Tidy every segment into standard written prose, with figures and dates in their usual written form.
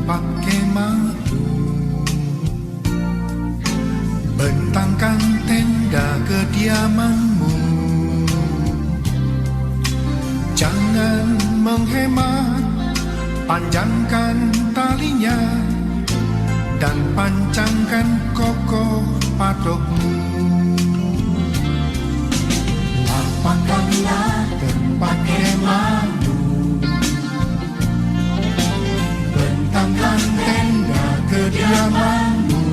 tempat kemahmu, bentangkan tenda kediamanmu. Jangan menghemat, panjangkan talinya dan pancangkan kokoh patukmu. Lapangkanlah tempat kemahmu, bentangkan tenda kediamanmu.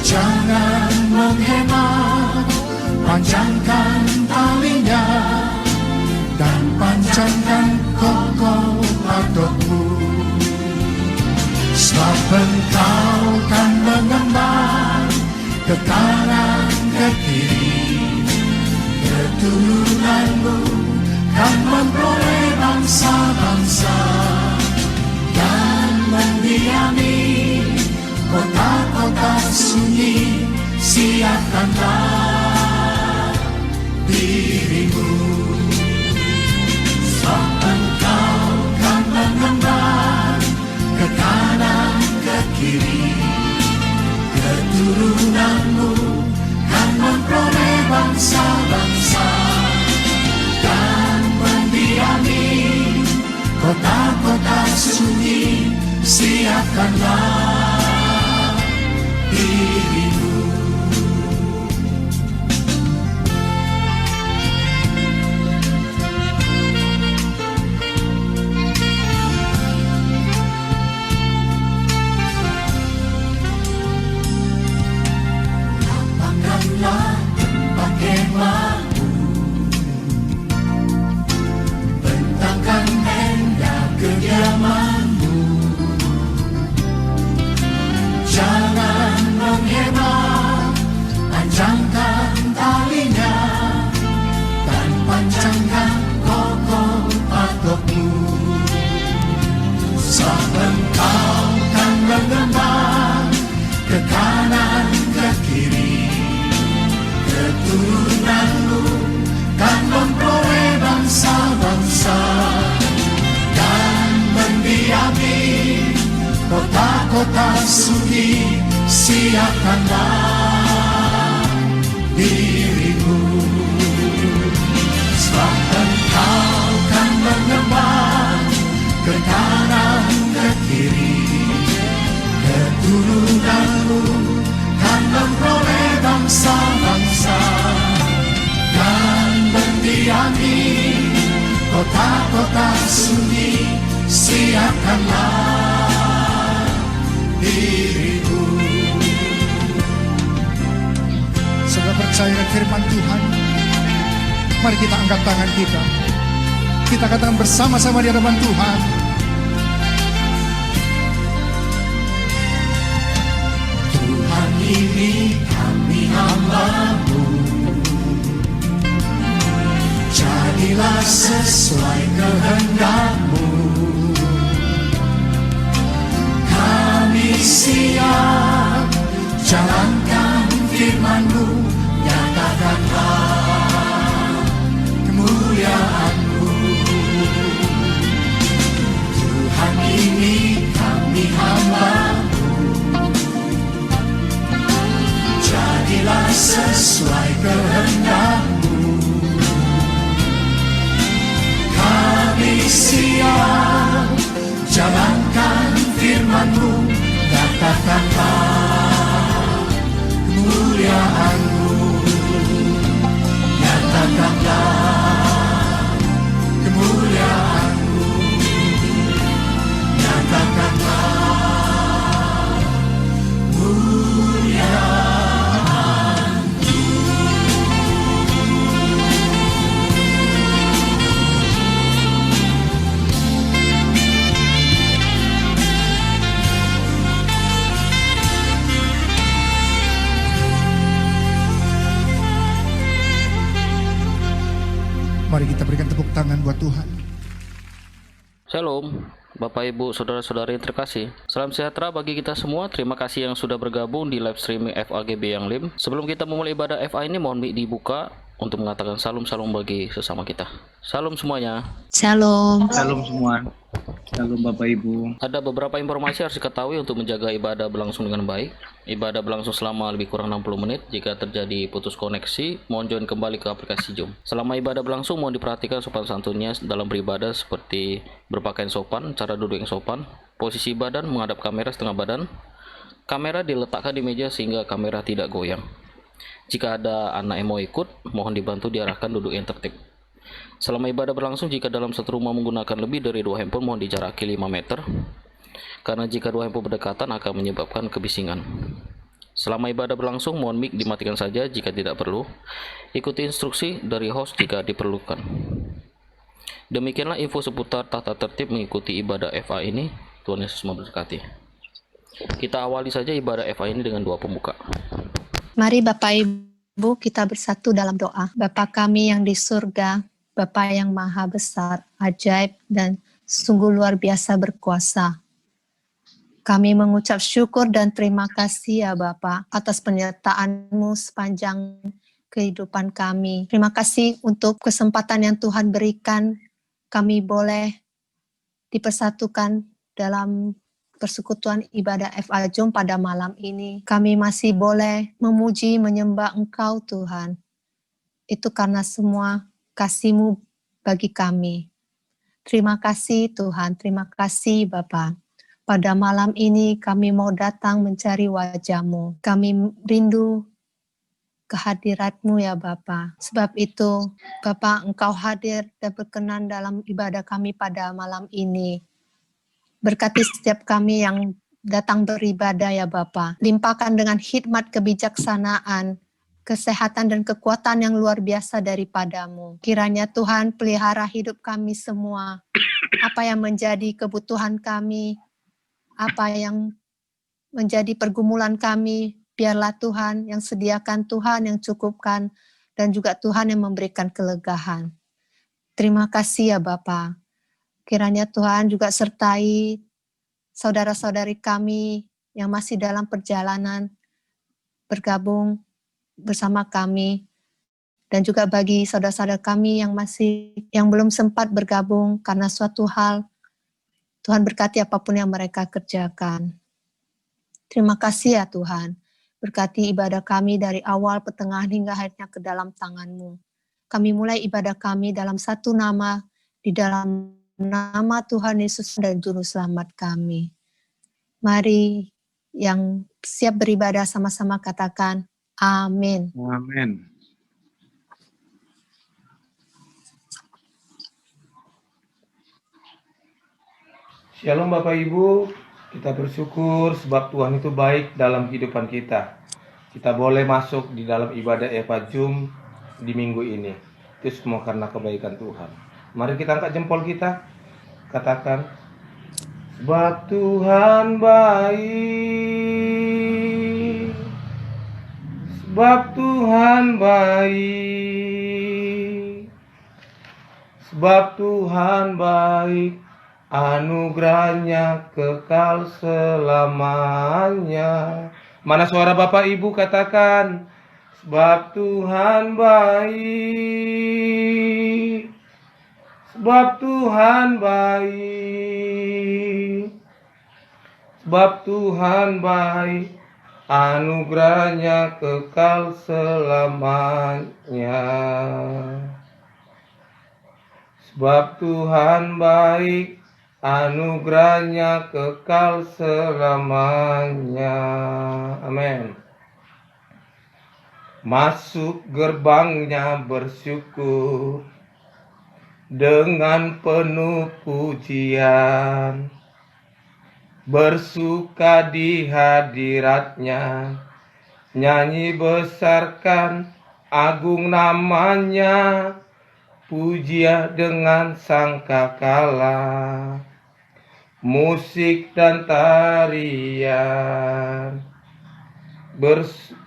Jangan menghemat, panjangkan talinya dan pancangkan kokoh patukmu. Sebab engkau kan mengembang ke kanan ke kiri, keturunanmu kan memperoleh bangsa-bangsa dan mendiami kota-kota sunyi. Siapkanlah dirimu, sebab engkau kan mengembang ke kanan ke kiri, keturunanmu kan memperoleh bangsa-bangsa dan mendiami kota-kota sunyi. Siapkanlah dirimu. Lapangkanlah tempat kemahmu, bentangkan tenda kediamanmu. Jangan menghemat, panjangkan talinya dan pancangkan kokoh patukmu. Sebab engkau kan mengembang ke kanan ke kiri, keturunanmu kan memperoleh bangsa-bangsa dan mendiami kota-kota sunyi. Siapkanlah dirimu, sebab engkau kan mengembang ke kanan ke kiri, keturunanmu kan memperoleh bangsa-bangsa dan mendiami kota-kota sunyi. Siapkanlah dirimu. Saudara percaya firman Tuhan, mari kita angkat tangan kita. Kita katakan bersama-sama di hadapan Tuhan. Tuhan, ini kami hamba-Mu, jadilah sesuai kehendak-Mu. Kami siap jalankan firman-Mu, nyatakanlah kemuliaan-Mu. Tuhan, ini kami hamba-Mu, jadilah sesuai kehendak-Mu. Kami siap jalankan firman-Mu, nyatakanlah kemuliaan-Mu. Nyatakanlah kemuliaan-Mu, nyatakanlah kemuliaan-Mu. Mari kita berikan tepuk tangan buat Tuhan. Shalom, Bapak Ibu, Saudara-saudari yang terkasih. Salam sejahtera bagi kita semua. Terima kasih yang sudah bergabung di live streaming FAGB yang Lim. Sebelum kita memulai ibadah FA ini, mohon dibuka untuk mengatakan salam-salam bagi sesama kita. Salam semuanya. Shalom. Shalom semua. Shalom Bapak Ibu. Ada beberapa informasi harus diketahui untuk menjaga ibadah berlangsung dengan baik. Ibadah berlangsung selama lebih kurang 60 menit. Jika terjadi putus koneksi, mohon join kembali ke aplikasi Zoom. Selama ibadah berlangsung, mohon diperhatikan sopan santunnya dalam beribadah seperti berpakaian sopan, cara duduk yang sopan, posisi badan menghadap kamera setengah badan. Kamera diletakkan di meja sehingga kamera tidak goyang. Jika ada anak yang mau ikut, mohon dibantu diarahkan duduk yang tertib. Selama ibadah berlangsung, jika dalam satu rumah menggunakan lebih dari 2 handphone, mohon dijaraki 5 meter. Karena jika 2 handphone berdekatan akan menyebabkan kebisingan. Selama ibadah berlangsung, mohon mic dimatikan saja jika tidak perlu. Ikuti instruksi dari host jika diperlukan. Demikianlah info seputar tata tertib mengikuti ibadah FA ini. Tuhan Yesus memberkati. Kita awali saja ibadah FA ini dengan doa pembuka. Mari Bapak Ibu kita bersatu dalam doa. Bapa kami yang di surga, Bapa yang maha besar, ajaib dan sungguh luar biasa berkuasa. Kami mengucap syukur dan terima kasih ya Bapa atas penyertaan-Mu sepanjang kehidupan kami. Terima kasih untuk kesempatan yang Tuhan berikan. Kami boleh dipersatukan dalam persekutuan ibadah FA Zoom pada malam ini. Kami masih boleh memuji, menyembah Engkau Tuhan. Itu karena semua kasih-Mu bagi kami. Terima kasih Tuhan, terima kasih Bapa. Pada malam ini kami mau datang mencari wajah-Mu. Kami rindu kehadirat-Mu ya Bapa. Sebab itu Bapa, Engkau hadir dan berkenan dalam ibadah kami pada malam ini. Berkati setiap kami yang datang beribadah ya Bapa. Limpahkan dengan hikmat kebijaksanaan, kesehatan dan kekuatan yang luar biasa daripada-Mu. Kiranya Tuhan pelihara hidup kami semua. Apa yang menjadi kebutuhan kami, apa yang menjadi pergumulan kami, biarlah Tuhan yang sediakan, Tuhan yang cukupkan, dan juga Tuhan yang memberikan kelegaan. Terima kasih ya Bapa. Kiranya Tuhan juga sertai saudara-saudari kami yang masih dalam perjalanan bergabung bersama kami, dan juga bagi saudara-saudara kami yang belum sempat bergabung karena suatu hal. Tuhan berkati apapun yang mereka kerjakan. Terima kasih ya Tuhan. Berkati ibadah kami dari awal, pertengahan hingga akhirnya ke dalam tangan-Mu. Kami mulai ibadah kami dalam satu nama, di dalam nama Tuhan Yesus dan Juru Selamat kami. Mari yang siap beribadah sama-sama katakan amin. Amin. Shalom Bapak Ibu, kita bersyukur sebab Tuhan itu baik dalam kehidupan kita. Kita boleh masuk di dalam ibadah FA Zoom di minggu ini. Itu semua karena kebaikan Tuhan. Mari kita angkat jempol kita, katakan, sebab Tuhan baik, sebab Tuhan baik, sebab Tuhan baik, anugerahnya kekal selamanya. Mana suara Bapak Ibu katakan, sebab Tuhan baik, sebab Tuhan baik, sebab Tuhan baik, anugerahnya kekal selamanya. Sebab Tuhan baik, anugerahnya kekal selamanya. Amin. Masuk gerbangnya bersyukur dengan penuh pujian, bersuka di hadiratnya, nyanyi besarkan agung namanya, pujian dengan sangkakala, musik dan tarian.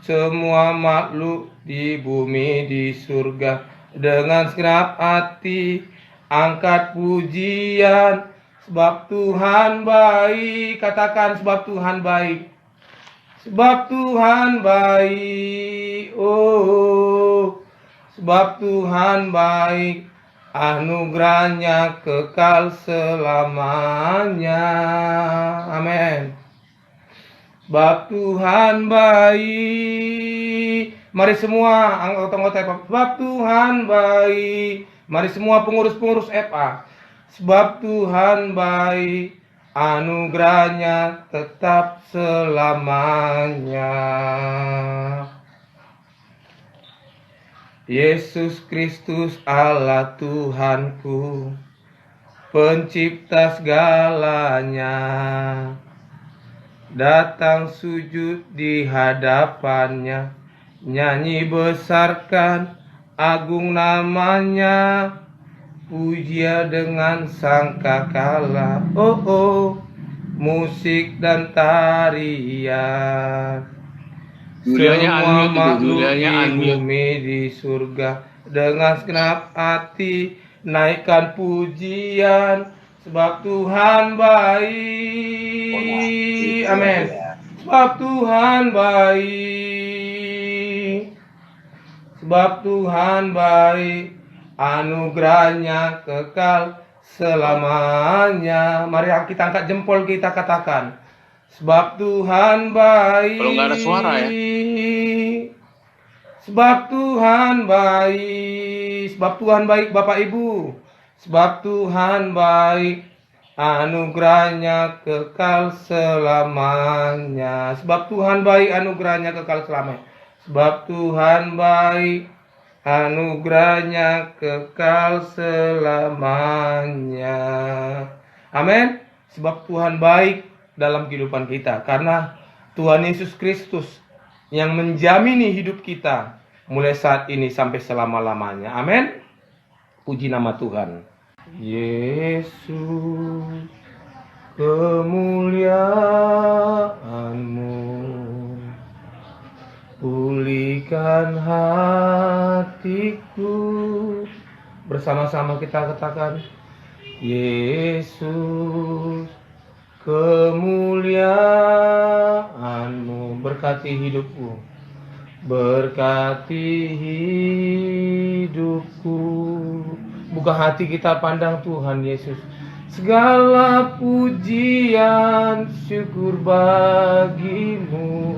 Semua makhluk di bumi di surga dengan segenap hati angkat pujian, sebab Tuhan baik. Katakan, sebab Tuhan baik, sebab Tuhan baik, oh sebab Tuhan baik, anugerahnya kekal selamanya. Amin. Sebab Tuhan baik. Mari semua anggota-anggota FA. Sebab Tuhan baik. Mari semua pengurus-pengurus FA. Sebab Tuhan baik, anugerahnya tetap selamanya. Yesus Kristus Allah Tuhanku, pencipta segalanya, datang sujud di hadapannya, nyanyi besarkan agung namanya, puja dengan sangkakala, musik dan tarian. Semua makhluk di bumi di surga dengan segenap hati naikkan pujian, sebab Tuhan baik. Amin. Sebab Tuhan baik. Sebab Tuhan baik, anugerahnya kekal selamanya. Mari kita angkat jempol, kita katakan, sebab Tuhan baik. Kalau nggak ada suara ya. Sebab Tuhan baik. Sebab Tuhan baik Bapak Ibu. Sebab Tuhan baik, anugerahnya kekal selamanya. Sebab Tuhan baik, anugerahnya kekal selamanya. Sebab Tuhan baik, anugerahnya kekal selamanya. Amin. Sebab Tuhan baik dalam kehidupan kita, karena Tuhan Yesus Kristus yang menjamini hidup kita mulai saat ini sampai selama-lamanya. Amin. Puji nama Tuhan. Yesus, kemuliaan-Mu pulihkan hatiku. Bersama-sama kita katakan, Yesus, kemuliaan-Mu berkati hidupku, berkati hidupku. Buka hati kita, pandang Tuhan Yesus. Segala pujian syukur bagimu.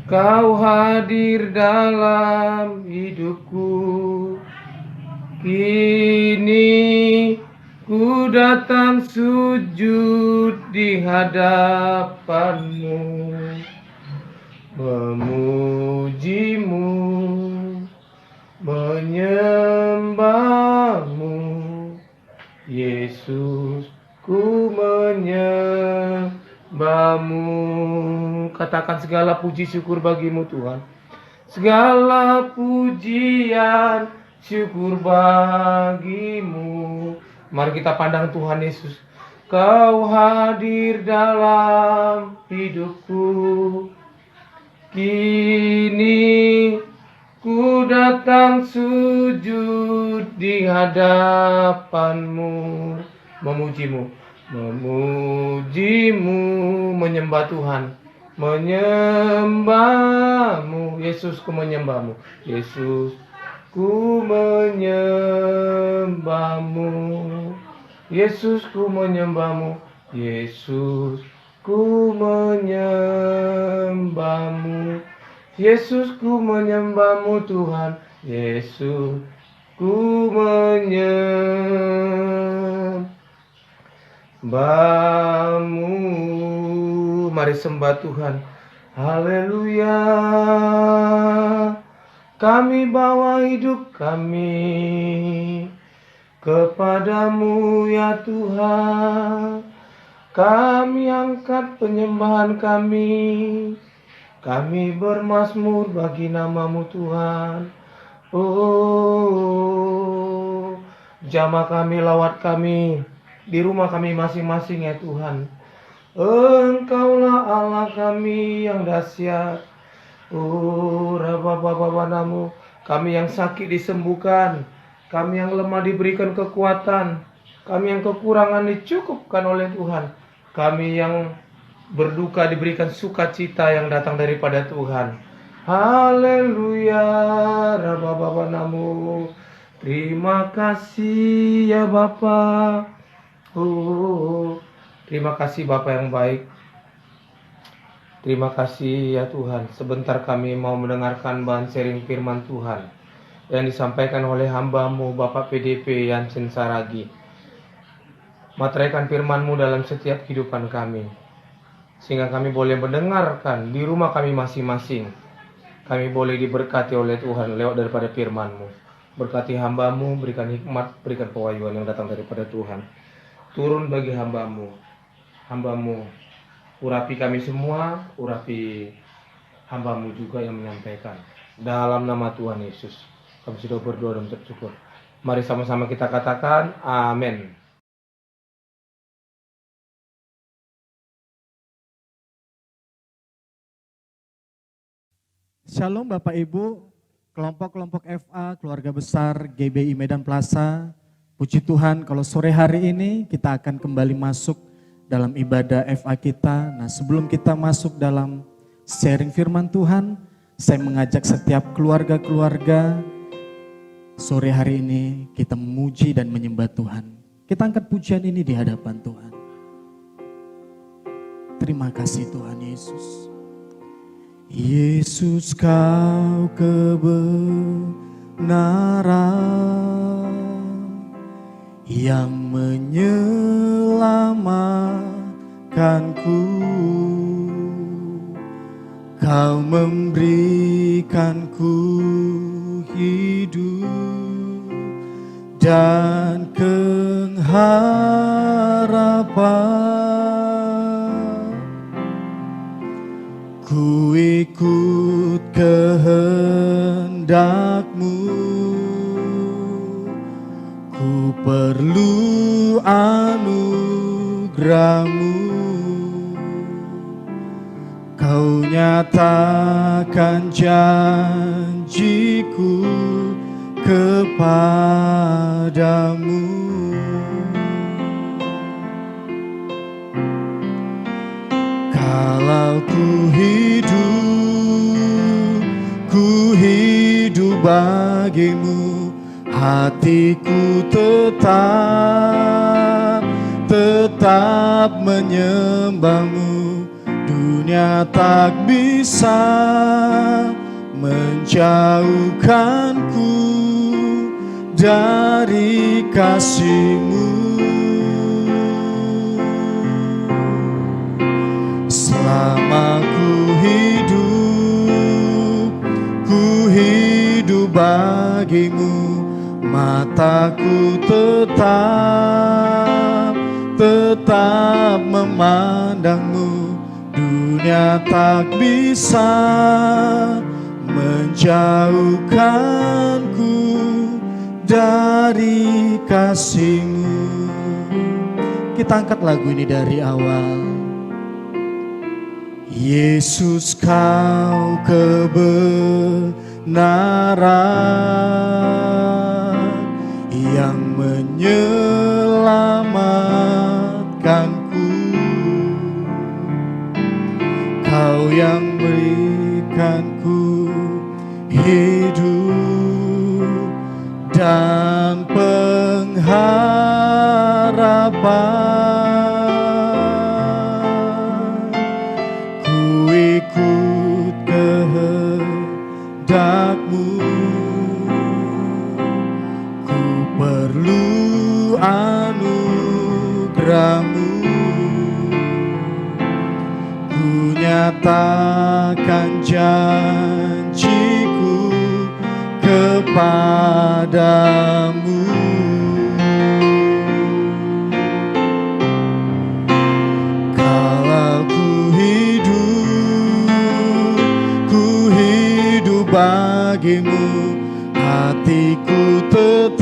Kau hadir dalam hidupku. Kini ku datang sujud di hadapan-Mu, memuji-Mu, menyembah-Mu. Yesus, ku menyembah-Mu. Katakan, segala puji syukur bagimu Tuhan. Segala pujian syukur bagimu. Mari kita pandang Tuhan Yesus. Kau hadir dalam hidupku. Kini ku datang sujud di hadapan-Mu, memuji-Mu, memuji-Mu, menyembah Tuhan, menyembah-Mu. Yesus, ku menyembah-Mu. Yesus, ku menyembah-Mu. Yesus, ku menyembah-Mu. Yesus, ku menyembah-Mu. Yesus, ku menyembah-Mu Tuhan. Yesus, ku menyembah-Mu. Mari sembah Tuhan. Haleluya. Kami bawa hidup kami kepadamu ya Tuhan. Kami angkat penyembahan kami. Kami bermazmur bagi nama-Mu Tuhan. Oh, jamah kami, lawat kami di rumah kami masing-masing ya Tuhan. Engkaulah Allah kami yang dahsyat. Oh, Rabba-Baba-Namu. Kami yang sakit disembuhkan. Kami yang lemah diberikan kekuatan. Kami yang kekurangan dicukupkan oleh Tuhan. Kami yang berduka diberikan sukacita yang datang daripada Tuhan. Haleluya, Raba Bapa Namo. Terima kasih ya Bapa. Terima kasih Bapa yang baik. Terima kasih ya Tuhan. Sebentar kami mau mendengarkan bahan sharing firman Tuhan yang disampaikan oleh hamba-Mu Bapak PDP Yansen Saragi. Materaikan firman-Mu dalam setiap kehidupan kami, sehingga kami boleh mendengarkan di rumah kami masing-masing. Kami boleh diberkati oleh Tuhan lewat daripada firman-Mu. Berkati hamba-Mu, berikan hikmat, berikan pewahyuan yang datang daripada Tuhan. Turun bagi hamba-Mu. Urapi kami semua, urapi hamba-Mu juga yang menyampaikan. Dalam nama Tuhan Yesus, kami sudah berdoa dan bersyukur. Mari sama-sama kita katakan, amin. Shalom Bapak Ibu, kelompok-kelompok FA, keluarga besar GBI Medan Plaza. Puji Tuhan kalau sore hari ini kita akan kembali masuk dalam ibadah FA kita. Nah, sebelum kita masuk dalam sharing firman Tuhan, saya mengajak setiap keluarga-keluarga sore hari ini kita memuji dan menyembah Tuhan. Kita angkat pujian ini di hadapan Tuhan. Terima kasih Tuhan Yesus. Yesus, Kau kebenaran yang menyelamatkanku. Kau memberikanku hidup dan pengharapan. Ku ikut kehendak-Mu, ku perlu anugerah-Mu. Kau nyatakan janji-Ku kepadamu. Kalau ku hidup bagimu, hatiku tetap menyembahmu. Dunia tak bisa menjauhkanku dari kasih-Mu. Selama ku hidup bagimu, mataku tetap memandang-Mu. Dunia tak bisa menjauhkanku dari kasih-Mu. Kita angkat lagu ini dari awal. Yesus, Kau kebenaran yang menyelamatkanku. Kau yang berikanku hidup dan pengharapan. Ku ikut kehendak-Mu, ku perlu anugerah-Mu. Ku nyatakan janji-Ku kepadamu. Kalau ku hidup bagimu, hatiku tetap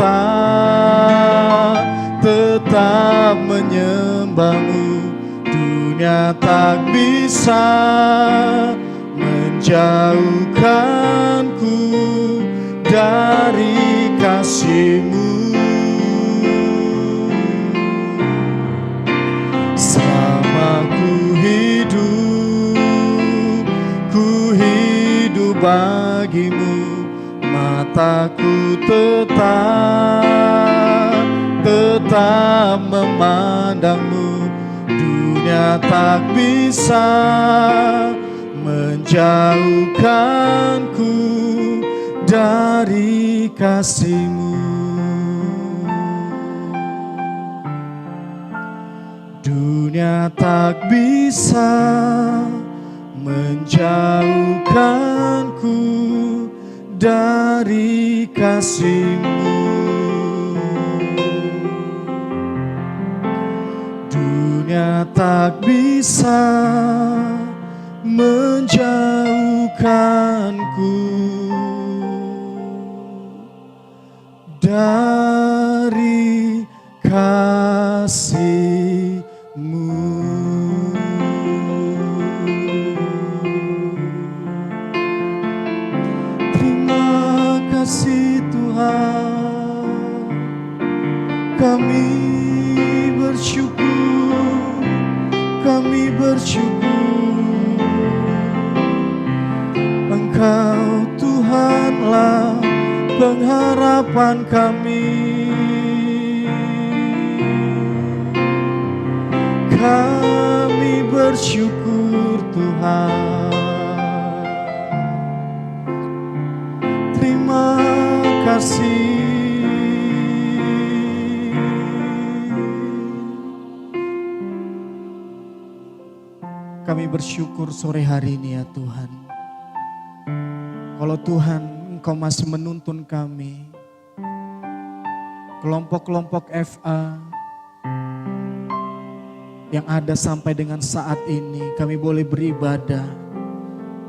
menyembah-Mu. Dunia tak bisa menjauhkanku dari kasih-Mu. Selama ku hidup bagimu, mataku tetap memandangmu. Dunia tak bisa menjauhkanku dari kasih-Mu. Dunia tak bisa menjauhkanku dari kasih-Mu. Dunia tak bisa menjauhkanku dari kasih-Mu. Terima kasih Tuhan, kami bersyukur, kami bersyukur. Engkau Tuhanlah pengharapan kami. Kami bersyukur Tuhan. Terima kasih. Kami bersyukur sore hari ini ya Tuhan. Kalau Tuhan Engkau masih menuntun kami, kelompok-kelompok FA yang ada sampai dengan saat ini, kami boleh beribadah,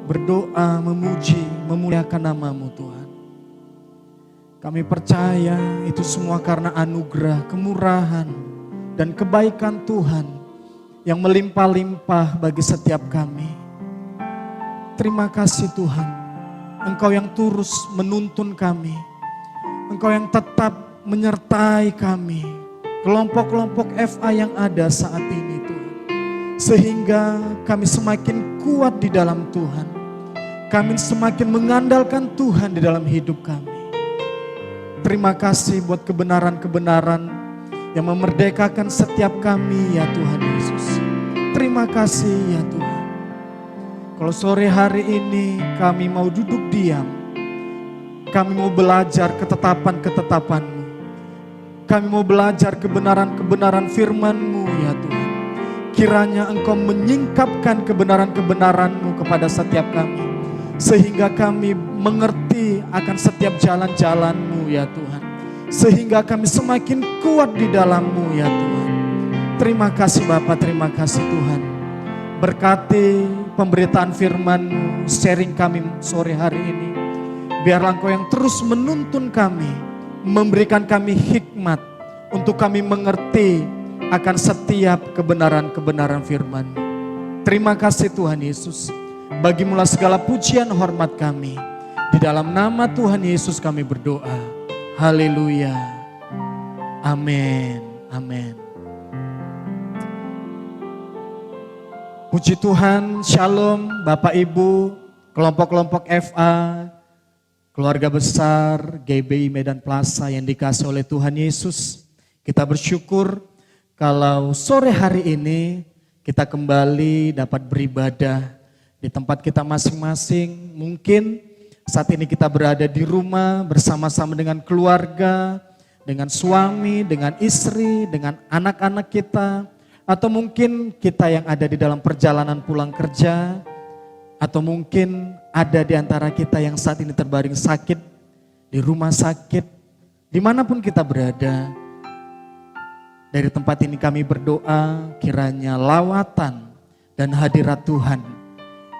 berdoa, memuji, memuliakan nama-Mu Tuhan. Kami percaya itu semua karena anugerah, kemurahan, dan kebaikan Tuhan yang melimpah-limpah bagi setiap kami. Terima kasih Tuhan, Engkau yang terus menuntun kami, Engkau yang tetap menyertai kami, kelompok-kelompok FA yang ada saat ini Tuhan. Sehingga kami semakin kuat di dalam Tuhan, kami semakin mengandalkan Tuhan di dalam hidup kami. Terima kasih buat kebenaran-kebenaran yang memerdekakan setiap kami ya Tuhan Yesus. Terima kasih ya Tuhan. Kalau sore hari ini kami mau duduk diam, kami mau belajar ketetapan-ketetapan-Mu, kami mau belajar kebenaran-kebenaran firman-Mu ya Tuhan. Kiranya Engkau menyingkapkan kebenaran-kebenaran-Mu kepada setiap kami, sehingga kami mengerti akan setiap jalan-jalan-Mu ya Tuhan, sehingga kami semakin kuat di dalam-Mu ya Tuhan. Terima kasih Bapa, terima kasih Tuhan. Berkati pemberitaan firman-Mu, sharing kami sore hari ini. Biarlah Engkau yang terus menuntun kami, memberikan kami hikmat untuk kami mengerti akan setiap kebenaran-kebenaran firman-Mu. Terima kasih Tuhan Yesus. Bagimulah segala pujian hormat kami. Di dalam nama Tuhan Yesus kami berdoa. Haleluya. Amin. Amin. Puji Tuhan, Shalom Bapak Ibu, kelompok-kelompok FA, keluarga besar GBI Medan Plaza yang dikasih oleh Tuhan Yesus. Kita bersyukur kalau sore hari ini kita kembali dapat beribadah di tempat kita masing-masing. Mungkin saat ini kita berada di rumah bersama-sama dengan keluarga, dengan suami, dengan istri, dengan anak-anak kita. Atau mungkin kita yang ada di dalam perjalanan pulang kerja. Atau mungkin ada di antara kita yang saat ini terbaring sakit, di rumah sakit. Dimanapun kita berada, dari tempat ini kami berdoa kiranya lawatan dan hadirat Tuhan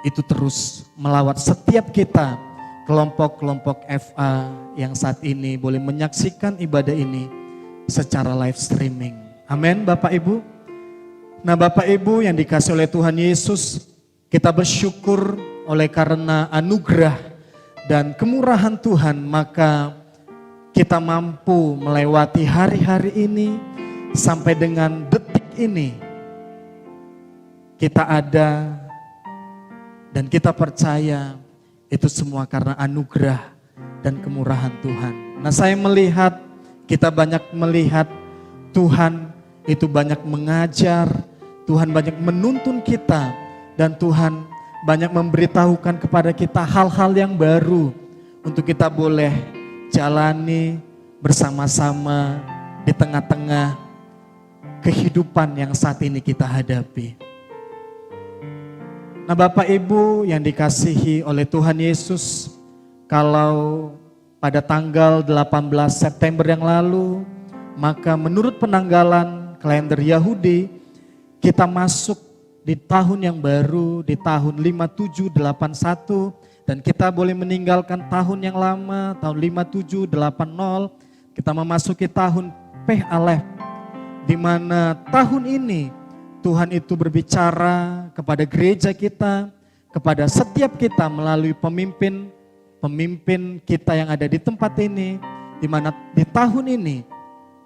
itu terus melawat setiap kita, kelompok-kelompok FA yang saat ini boleh menyaksikan ibadah ini secara live streaming. Amin Bapak Ibu. Nah Bapak Ibu yang dikasih oleh Tuhan Yesus, kita bersyukur oleh karena anugerah dan kemurahan Tuhan, maka kita mampu melewati hari-hari ini sampai dengan detik ini. Kita ada dan kita percaya Itu semua karena anugerah dan kemurahan Tuhan. Nah, saya melihat, kita banyak melihat Tuhan itu banyak mengajar, Tuhan banyak menuntun kita, dan Tuhan banyak memberitahukan kepada kita hal-hal yang baru untuk kita boleh jalani bersama-sama di tengah-tengah kehidupan yang saat ini kita hadapi. Nah, Bapak Ibu yang dikasihi oleh Tuhan Yesus, kalau pada tanggal 18 September yang lalu, maka menurut penanggalan kalender Yahudi, kita masuk di tahun yang baru, di tahun 5781, dan kita boleh meninggalkan tahun yang lama, tahun 5780, kita memasuki tahun Peh Alef, di mana tahun ini Tuhan itu berbicara kepada gereja kita, kepada setiap kita melalui pemimpin kita yang ada di tempat ini, di mana di tahun ini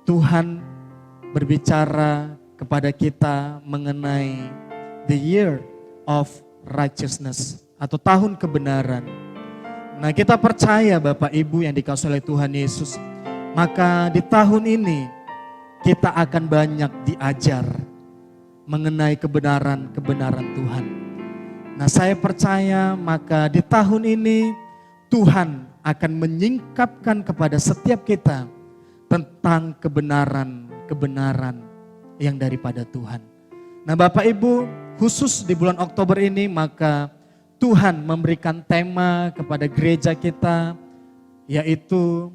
Tuhan berbicara kepada kita mengenai the year of righteousness atau tahun kebenaran. Nah, kita percaya Bapak Ibu yang dikasihi oleh Tuhan Yesus, maka di tahun ini kita akan banyak diajar mengenai kebenaran-kebenaran Tuhan. Nah, saya percaya maka di tahun ini Tuhan akan menyingkapkan kepada setiap kita tentang kebenaran-kebenaran yang daripada Tuhan. Nah, Bapak Ibu, khusus di bulan Oktober ini maka Tuhan memberikan tema kepada gereja kita, yaitu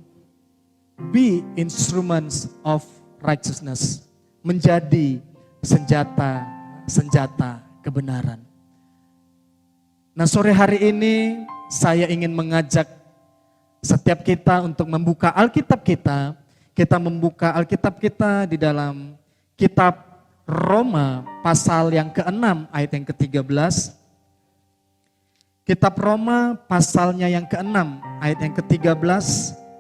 be instruments of righteousness, menjadi senjata kebenaran. Nah, sore hari ini saya ingin mengajak setiap kita untuk membuka Alkitab kita. Kita membuka Alkitab kita di dalam kitab Roma pasal yang ke-6 ayat yang ke-13. Kitab Roma pasalnya yang ke-6 ayat yang ke-13.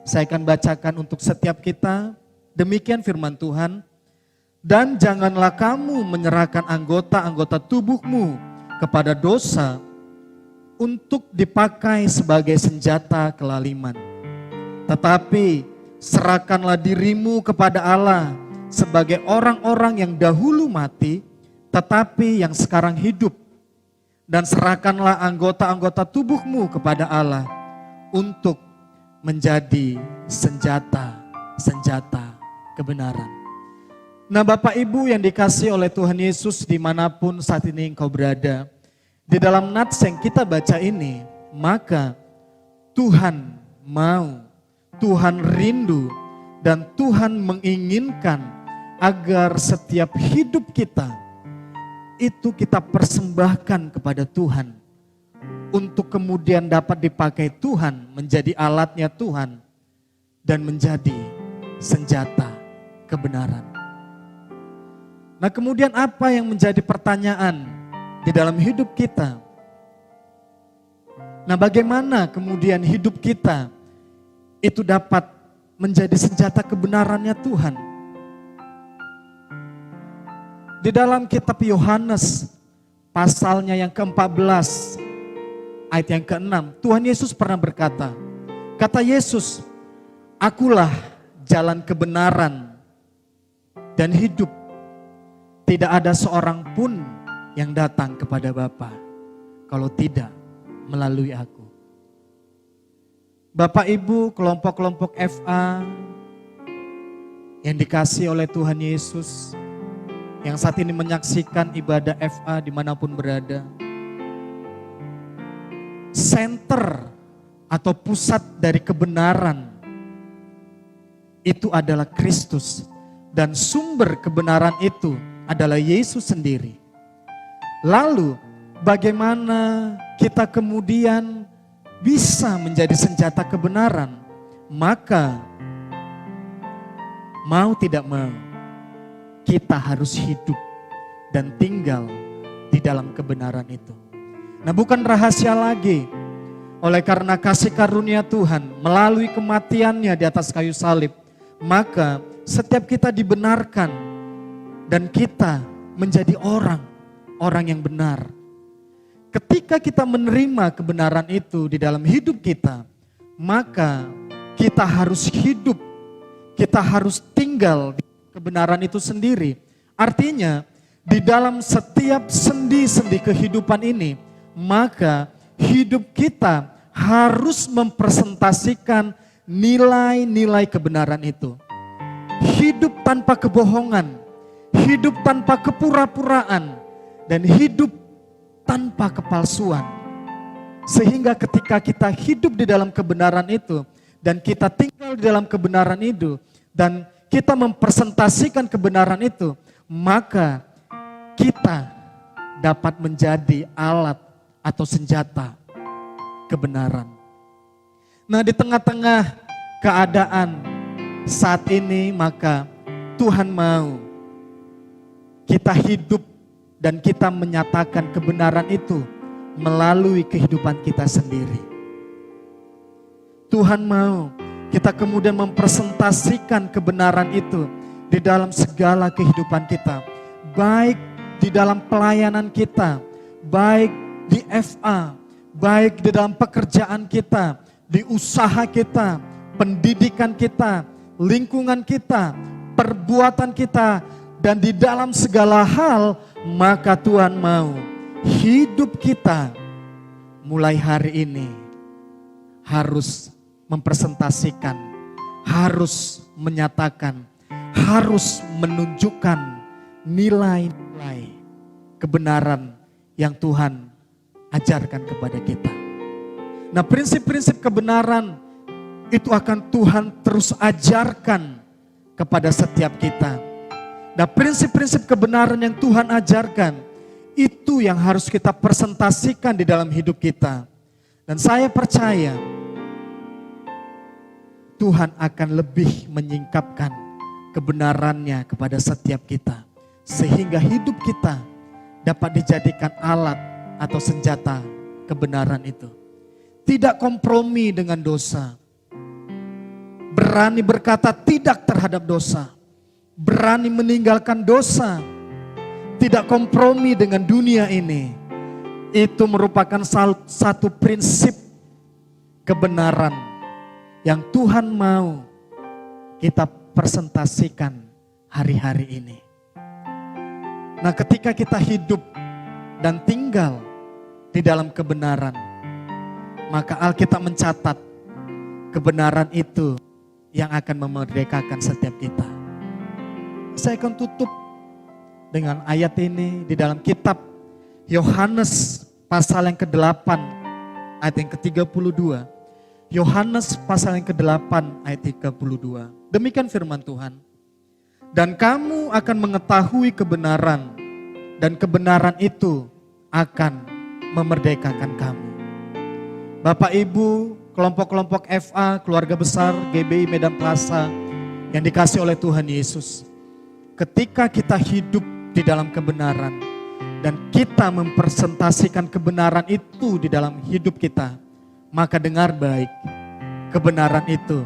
Saya akan bacakan untuk setiap kita. Demikian firman Tuhan. Dan janganlah kamu menyerahkan anggota-anggota tubuhmu kepada dosa untuk dipakai sebagai senjata kelaliman. Tetapi serahkanlah dirimu kepada Allah sebagai orang-orang yang dahulu mati, tetapi yang sekarang hidup. Dan serahkanlah anggota-anggota tubuhmu kepada Allah untuk menjadi senjata kebenaran. Nah, Bapak Ibu yang dikasihi oleh Tuhan Yesus dimanapun saat ini engkau berada, di dalam nats yang kita baca ini, maka Tuhan mau, Tuhan rindu, dan Tuhan menginginkan agar setiap hidup kita itu kita persembahkan kepada Tuhan untuk kemudian dapat dipakai Tuhan, menjadi alatnya Tuhan dan menjadi senjata kebenaran. Nah, kemudian apa yang menjadi pertanyaan di dalam hidup kita? Nah, bagaimana kemudian hidup kita itu dapat menjadi senjata kebenarannya Tuhan? Di dalam kitab Yohanes pasalnya yang ke-14 ayat yang ke-6, Tuhan Yesus pernah berkata, kata Yesus, akulah jalan kebenaran dan hidup. Tidak ada seorang pun yang datang kepada Bapa kalau tidak melalui aku. Bapak Ibu, kelompok-kelompok FA yang dikasihi oleh Tuhan Yesus, yang saat ini menyaksikan ibadah FA dimanapun berada, center atau pusat dari kebenaran itu adalah Kristus, dan sumber kebenaran itu adalah Yesus sendiri. Lalu bagaimana kita kemudian bisa menjadi senjata kebenaran? Maka mau tidak mau kita harus hidup dan tinggal di dalam kebenaran itu. Nah, bukan rahasia lagi, oleh karena kasih karunia Tuhan melalui kematiannya di atas kayu salib, maka setiap kita dibenarkan dan kita menjadi orang yang benar. ketika kita menerima kebenaran itu di dalam hidup kita, maka kita harus hidup, kita harus tinggal di kebenaran itu sendiri. Artinya, di dalam setiap sendi-sendi kehidupan ini, maka hidup kita harus mempresentasikan nilai-nilai kebenaran itu. Hidup tanpa kebohongan, hidup tanpa kepura-puraan, dan hidup tanpa kepalsuan. Sehingga ketika kita hidup di dalam kebenaran itu, dan kita tinggal di dalam kebenaran itu, dan kita mempresentasikan kebenaran itu, maka kita dapat menjadi alat atau senjata kebenaran. Nah, di tengah-tengah keadaan saat ini, maka Tuhan mau kita hidup dan kita menyatakan kebenaran itu melalui kehidupan kita sendiri. Tuhan mau kita kemudian mempresentasikan kebenaran itu di dalam segala kehidupan kita, baik di dalam pelayanan kita, baik di FA, baik di dalam pekerjaan kita, di usaha kita, pendidikan kita, lingkungan kita, perbuatan kita, dan di dalam segala hal, maka Tuhan mau hidup kita mulai hari ini harus mempresentasikan, harus menyatakan, harus menunjukkan nilai-nilai kebenaran yang Tuhan ajarkan kepada kita. Nah, prinsip-prinsip kebenaran itu akan Tuhan terus ajarkan kepada setiap kita. Nah, prinsip-prinsip kebenaran yang Tuhan ajarkan itu yang harus kita presentasikan di dalam hidup kita. Dan saya percaya Tuhan akan lebih menyingkapkan kebenarannya kepada setiap kita, sehingga hidup kita dapat dijadikan alat atau senjata kebenaran itu. Tidak kompromi dengan dosa, berani berkata tidak terhadap dosa, berani meninggalkan dosa, tidak kompromi dengan dunia ini. Itu merupakan satu prinsip kebenaran yang Tuhan mau kita presentasikan hari-hari ini. Nah, ketika kita hidup dan tinggal di dalam kebenaran, maka Alkitab mencatat kebenaran itu yang akan memerdekakan setiap kita. Saya akan tutup dengan ayat ini di dalam kitab Yohanes pasal yang ke-8 ayat yang ke-32. Yohanes pasal yang ke-8 ayat 32. Demikian firman Tuhan. Dan kamu akan mengetahui kebenaran, dan kebenaran itu akan memerdekakan kamu. Bapak Ibu, kelompok-kelompok FA, keluarga besar GBI Medan Plaza yang dikasih oleh Tuhan Yesus. Ketika kita hidup di dalam kebenaran dan kita mempresentasikan kebenaran itu di dalam hidup kita, maka dengar baik, kebenaran itu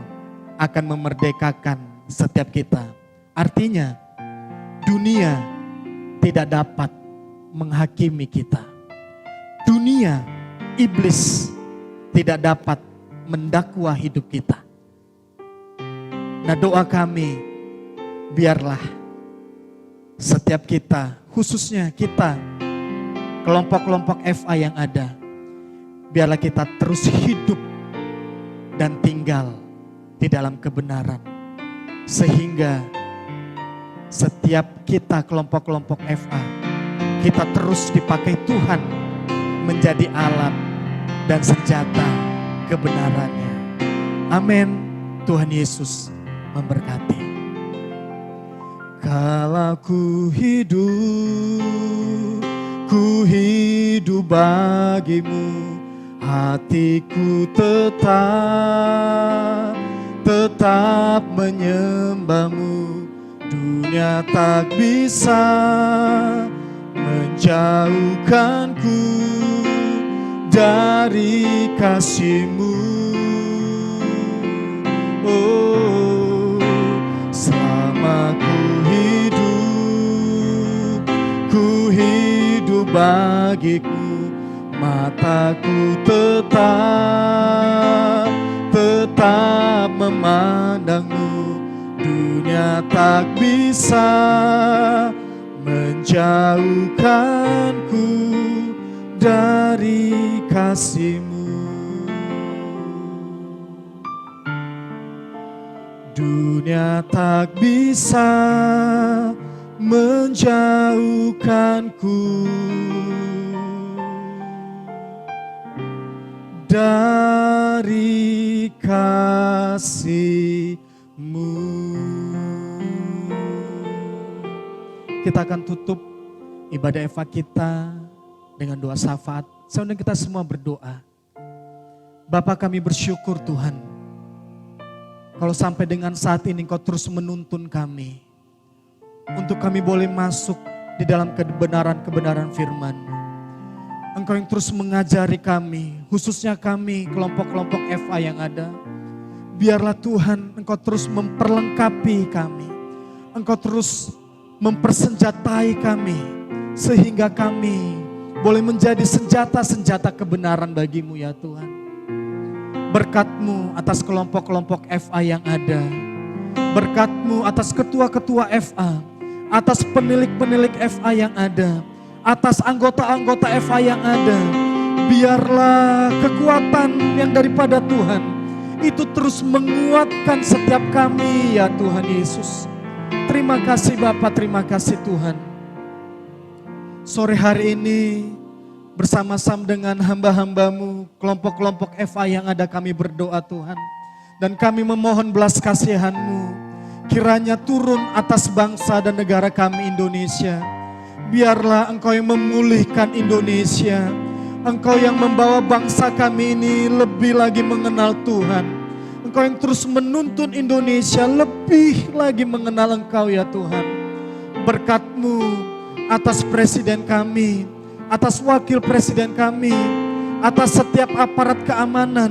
akan memerdekakan setiap kita. Artinya, dunia tidak dapat menghakimi kita. Dunia, iblis tidak dapat mendakwa hidup kita. Nah, doa kami, biarlah setiap kita, khususnya kita, kelompok-kelompok FA yang ada, biarlah kita terus hidup dan tinggal di dalam kebenaran. Sehingga setiap kita kelompok-kelompok FA, kita terus dipakai Tuhan menjadi alat dan senjata kebenarannya. Amin. Tuhan Yesus memberkati. Kalau ku hidup bagimu, hatiku tetap menyembahmu. Dunia tak bisa menjauhkanku dari kasih-Mu. Oh, selama ku hidup bagiku, mataku tetap memandangmu. Dunia tak bisa menjauhkanku dari kasih-Mu. Dunia tak bisa menjauhkanku dari kasih-Mu. Kita akan tutup ibadah Eva kita dengan doa syafaat. Sebelum kita semua berdoa. Bapa, kami bersyukur Tuhan, kalau sampai dengan saat ini Engkau terus menuntun kami untuk kami boleh masuk di dalam kebenaran-kebenaran firman-Mu. Engkau yang terus mengajari kami, khususnya kami kelompok-kelompok FA yang ada. Biarlah Tuhan Engkau terus memperlengkapi kami. Engkau terus mempersenjatai kami sehingga kami boleh menjadi senjata-senjata kebenaran bagi-Mu ya Tuhan. Berkat-Mu atas kelompok-kelompok FA yang ada. Berkat-Mu atas ketua-ketua FA, atas penilik-penilik FA yang ada, atas anggota-anggota FA yang ada. Biarlah kekuatan yang daripada Tuhan itu terus menguatkan setiap kami ya Tuhan Yesus. Terima kasih Bapa, terima kasih Tuhan. Sore hari ini bersama-sama dengan hamba-hamba-Mu, kelompok-kelompok FA yang ada, kami berdoa Tuhan. Dan kami memohon belas kasihan-Mu, kiranya turun atas bangsa dan negara kami Indonesia. Biarlah Engkau yang memulihkan Indonesia. Engkau yang membawa bangsa kami ini lebih lagi mengenal Tuhan. Engkau yang terus menuntun Indonesia lebih lagi mengenal Engkau ya Tuhan. Berkat-Mu atas presiden kami, atas wakil presiden kami, atas setiap aparat keamanan.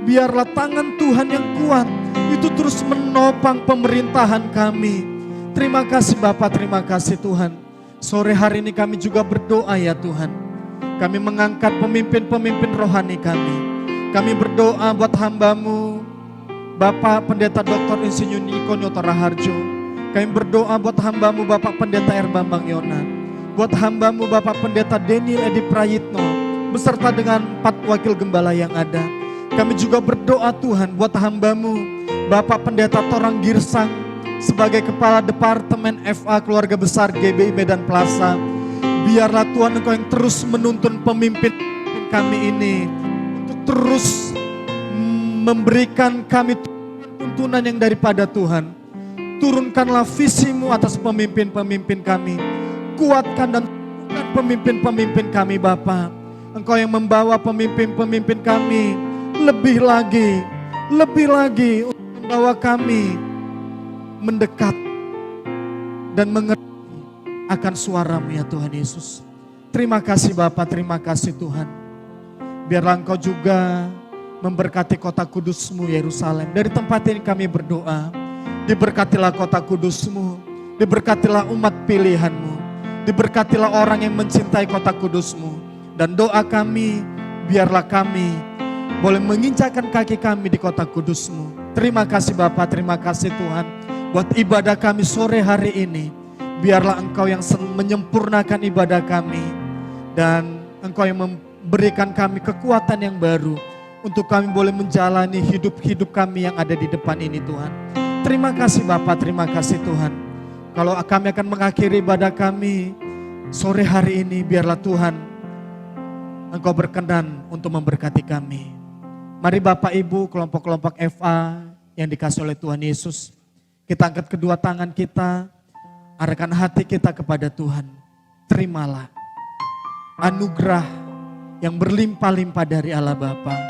Biarlah tangan Tuhan yang kuat itu terus menopang pemerintahan kami. Terima kasih Bapa, terima kasih Tuhan. Sore hari ini kami juga berdoa ya Tuhan. Kami mengangkat pemimpin-pemimpin rohani kami. Kami berdoa buat hamba-Mu, Bapak Pendeta Dr. Insinyur Niko Nyoto Raharjo. Kami berdoa buat hamba-Mu Bapak Pendeta Bambang Yonan. Buat hamba-Mu Bapak Pendeta Daniel Edi Prayitno, beserta dengan 4 wakil gembala yang ada. Kami juga berdoa Tuhan buat hamba-Mu Bapak Pendeta Torang Girsang sebagai Kepala Departemen FA Keluarga Besar GBI Medan Plaza. Biarlah Tuhan Engkau yang terus menuntun pemimpin kami ini untuk terus memberikan kami tuntunan yang daripada Tuhan. Turunkanlah visi-Mu atas pemimpin-pemimpin kami. Kuatkan dan turunkan pemimpin-pemimpin kami Bapa. Engkau yang membawa pemimpin-pemimpin kami lebih lagi untuk membawa kami mendekat dan mengerti akan suara-Mu ya Tuhan Yesus. Terima kasih Bapa, terima kasih Tuhan. Biarlah Engkau juga memberkati kota kudus-Mu Yerusalem. Dari tempat ini kami berdoa, diberkatilah kota kudus-Mu, diberkatilah umat pilihan-Mu, diberkatilah orang yang mencintai kota kudus-Mu. Dan doa kami, biarlah kami boleh menginjakkan kaki kami di kota kudus-Mu. Terima kasih Bapa, terima kasih Tuhan. Buat ibadah kami sore hari ini, biarlah Engkau yang menyempurnakan ibadah kami. Dan Engkau yang memberikan kami kekuatan yang baru untuk kami boleh menjalani hidup-hidup kami yang ada di depan ini Tuhan. Terima kasih Bapa, terima kasih Tuhan. Kalau kami akan mengakhiri ibadah kami sore hari ini, biarlah Tuhan Engkau berkenan untuk memberkati kami. Mari Bapak Ibu kelompok-kelompok FA yang dikasih oleh Tuhan Yesus, kita angkat kedua tangan kita, arahkan hati kita kepada Tuhan. Terimalah anugerah yang berlimpah-limpah dari Allah Bapa.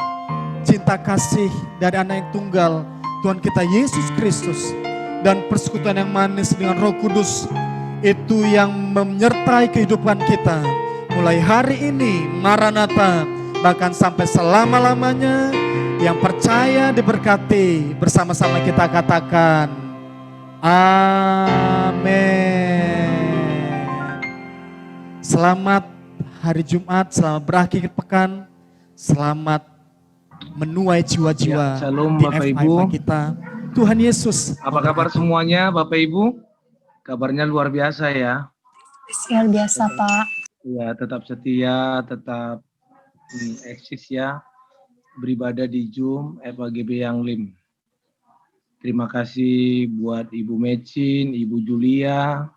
Cinta kasih dari anak yang tunggal Tuhan kita Yesus Kristus dan persekutuan yang manis dengan Roh Kudus itu yang menyertai kehidupan kita mulai hari ini, Maranatha, bahkan sampai selama-lamanya. Yang percaya diberkati, bersama-sama kita katakan amin. Selamat hari Jumat, selamat berakhir pekan, selamat menuai jiwa-jiwa Ya, shalom di Bapak FA Ibu. kita. Tuhan Yesus. Apa kabar semuanya Bapak Ibu? Kabarnya luar biasa ya. Luar biasa, Pak. Ya, tetap setia, tetap eksis ya. Beribadah di Zoom FAGB yang Lim. Terima kasih buat Ibu Mecin, Ibu Julia.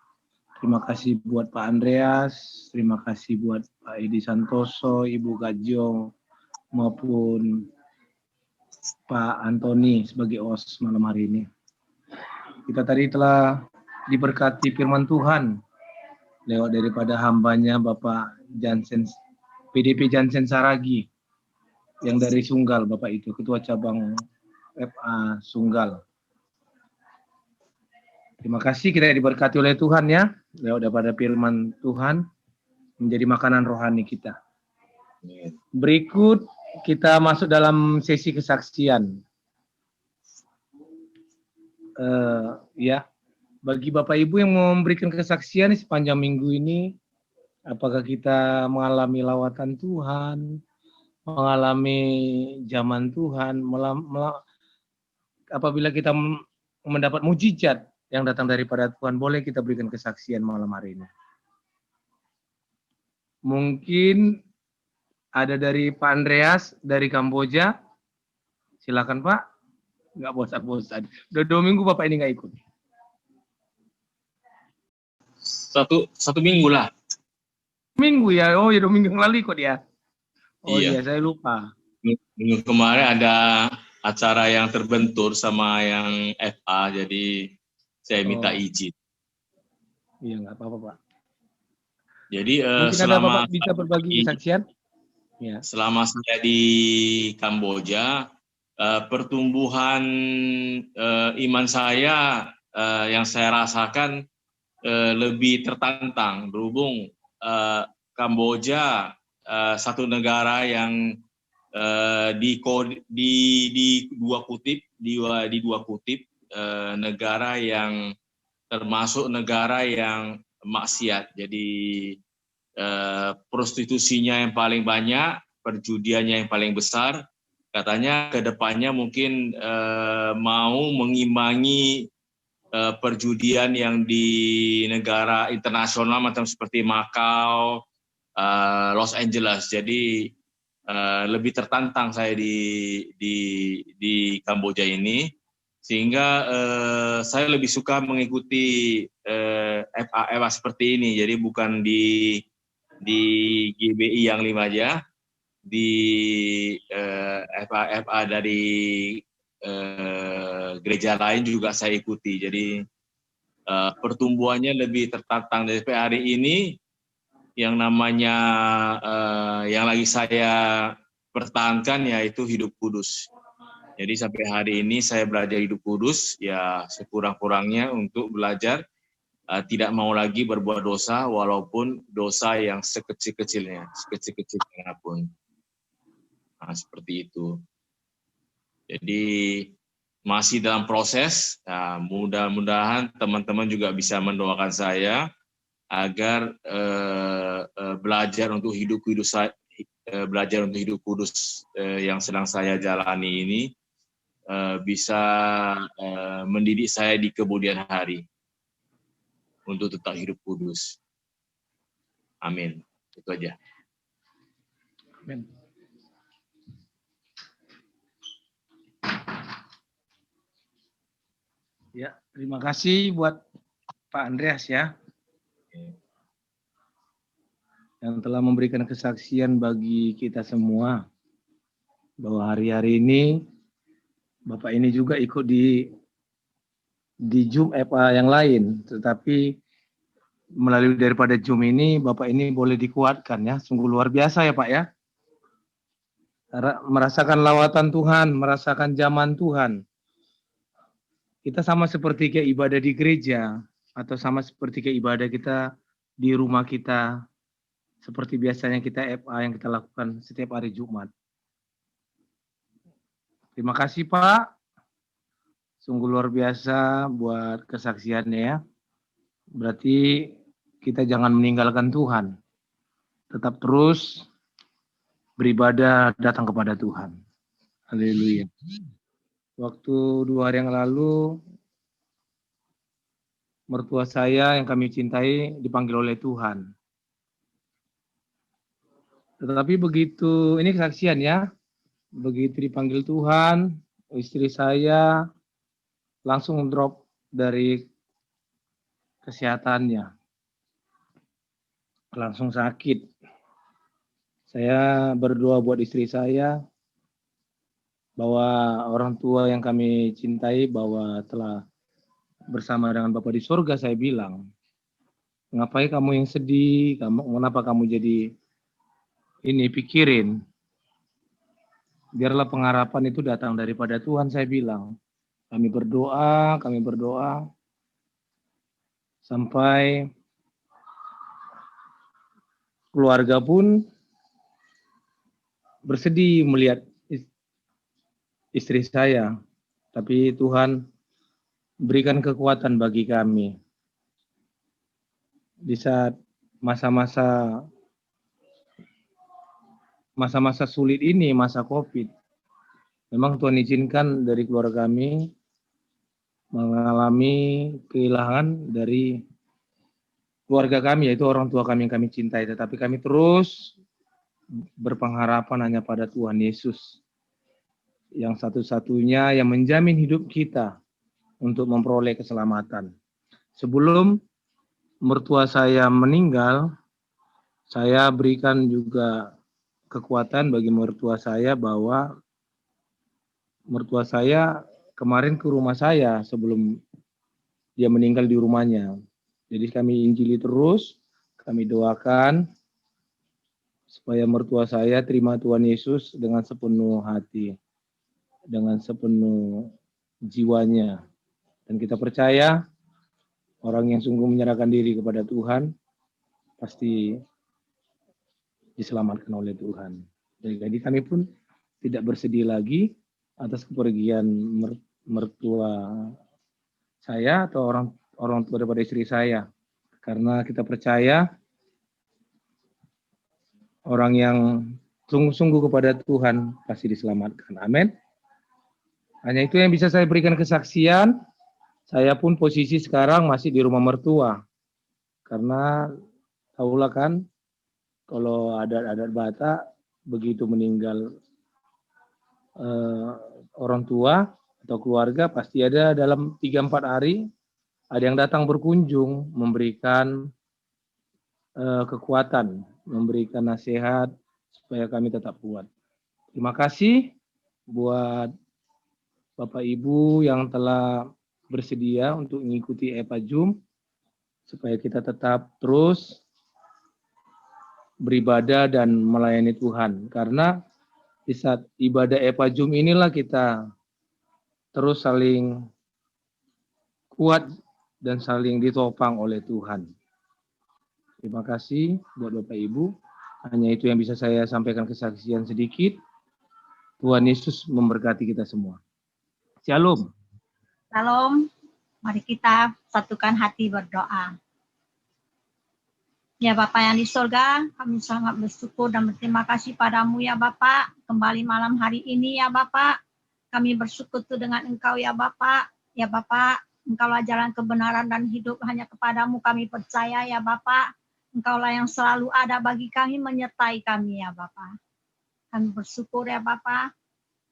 Terima kasih buat Pak Andreas. Terima kasih buat Pak Edi Santoso, Ibu Gajong, maupun Pak Antoni sebagai OS malam hari ini. Kita tadi telah diberkati firman Tuhan lewat daripada hambanya Bapak Jansen, PDP Jansen Saragi, yang dari Sunggal, Bapak itu, Ketua Cabang FA Sunggal. Terima kasih kita diberkati oleh Tuhan ya, lewat daripada firman Tuhan, menjadi makanan rohani kita. Berikut kita masuk dalam sesi kesaksian. Ya, bagi Bapak Ibu yang mau memberikan kesaksian sepanjang minggu ini, apakah kita mengalami lawatan Tuhan, mengalami zaman Tuhan, apabila kita mendapat mujizat yang datang daripada Tuhan, boleh kita berikan kesaksian malam hari ini. Mungkin ada dari Pak Andreas dari Kamboja. Silakan Pak. Nggak bosan-bosan. Udah 2 minggu Bapak ini nggak ikut. Satu minggu lah. Minggu ya? Oh ya 2 minggu yang lalu ikut ya? Oh Iya. iya, saya lupa. Minggu kemarin ada acara yang terbentur sama yang FA, jadi saya minta izin. Iya, nggak apa-apa Pak. Jadi Mungkin ada Bapak bisa berbagi kesaksian? Ya. Selama saya di Kamboja, pertumbuhan iman saya yang saya rasakan lebih tertantang, berhubung Kamboja satu negara yang di dua kutip negara yang termasuk negara yang maksiat. Jadi prostitusinya yang paling banyak, perjudiannya yang paling besar. Katanya ke depannya mungkin mau mengimbangi perjudian yang di negara internasional macam seperti Macau, Los Angeles. Jadi lebih tertantang saya di Kamboja ini, sehingga saya lebih suka mengikuti FA seperti ini. Jadi bukan di GBI yang 5 aja, di FA dari gereja lain juga saya ikuti. Jadi pertumbuhannya lebih tertantang. Dari hari ini yang namanya yang lagi saya pertahankan yaitu hidup kudus. Jadi sampai hari ini saya belajar hidup kudus, ya sekurang-kurangnya untuk belajar tidak mau lagi berbuat dosa, walaupun dosa yang sekecil-kecilnya pun. Nah, seperti itu. Jadi masih dalam proses. Nah, mudah-mudahan teman-teman juga bisa mendoakan saya agar belajar untuk hidup kudus yang sedang saya jalani ini bisa mendidik saya di kemudian hari untuk tetap hidup kudus. Amin. Itu aja. Amin. Ya, terima kasih buat Pak Andreas ya, yang telah memberikan kesaksian bagi kita semua bahwa hari-hari ini Bapak ini juga ikut di Zoom FA yang lain, tetapi melalui daripada Zoom ini Bapak ini boleh dikuatkan ya, sungguh luar biasa ya Pak ya. Merasakan lawatan Tuhan, merasakan zaman Tuhan. Kita sama seperti kayak ibadah di gereja, atau sama seperti kayak ibadah kita di rumah kita, seperti biasanya kita FA yang kita lakukan setiap hari Jumat. Terima kasih Pak, sungguh luar biasa buat kesaksiannya ya. Berarti kita jangan meninggalkan Tuhan. tetap terus beribadah datang kepada Tuhan. Haleluya. Waktu 2 hari yang lalu, mertua saya yang kami cintai dipanggil oleh Tuhan. Tetapi begitu, ini kesaksian ya, begitu dipanggil Tuhan, istri saya langsung drop dari kesehatannya. Langsung sakit. Saya berdoa buat istri saya, bahwa orang tua yang kami cintai, bahwa telah bersama dengan Bapa di surga, saya bilang, ngapain kamu yang sedih, kenapa kamu jadi ini, pikirin. Biarlah pengharapan itu datang daripada Tuhan, saya bilang. Kami berdoa, sampai keluarga pun bersedih melihat istri saya. Tapi Tuhan berikan kekuatan bagi kami. Di saat masa-masa sulit ini, masa COVID, memang Tuhan izinkan dari keluarga kami mengalami kehilangan dari keluarga kami, yaitu orang tua kami yang kami cintai. Tetapi kami terus berpengharapan hanya pada Tuhan Yesus, yang satu-satunya yang menjamin hidup kita untuk memperoleh keselamatan. Sebelum mertua saya meninggal, saya berikan juga kekuatan bagi mertua saya, bahwa mertua saya kemarin ke rumah saya sebelum dia meninggal di rumahnya. Jadi kami injili terus, kami doakan supaya mertua saya terima Tuhan Yesus dengan sepenuh hati, dengan sepenuh jiwanya. Dan kita percaya orang yang sungguh menyerahkan diri kepada Tuhan pasti diselamatkan oleh Tuhan. Jadi kami pun tidak bersedih lagi atas kepergian mertua saya atau orang tua daripada istri saya, karena kita percaya orang yang sungguh-sungguh kepada Tuhan pasti diselamatkan. Amin. Hanya itu yang bisa saya berikan kesaksian. Saya pun posisi sekarang masih di rumah mertua, karena tahulah kan, kalau adat-adat Batak, begitu meninggal orang tua atau keluarga, pasti ada dalam 3-4 hari, ada yang datang berkunjung, memberikan kekuatan, memberikan nasihat, supaya kami tetap kuat. Terima kasih buat Bapak Ibu yang telah bersedia untuk mengikuti EPA Zoom, supaya kita tetap terus beribadah dan melayani Tuhan. Karena di saat ibadah EPA Zoom inilah kita terus saling kuat dan saling ditopang oleh Tuhan. Terima kasih buat Bapak Ibu. Hanya itu yang bisa saya sampaikan, kesaksian sedikit. Tuhan Yesus memberkati kita semua. Shalom. Salam, mari kita satukan hati berdoa. Ya Bapa yang di surga, kami sangat bersyukur dan berterima kasih padamu ya Bapa. Kembali malam hari ini ya Bapa, kami bersyukur dengan Engkau ya Bapa. Ya Bapa, Engkaulah jalan kebenaran dan hidup, hanya kepadamu kami percaya ya Bapa. Engkaulah yang selalu ada bagi kami, menyertai kami ya Bapa. Kami bersyukur ya Bapa.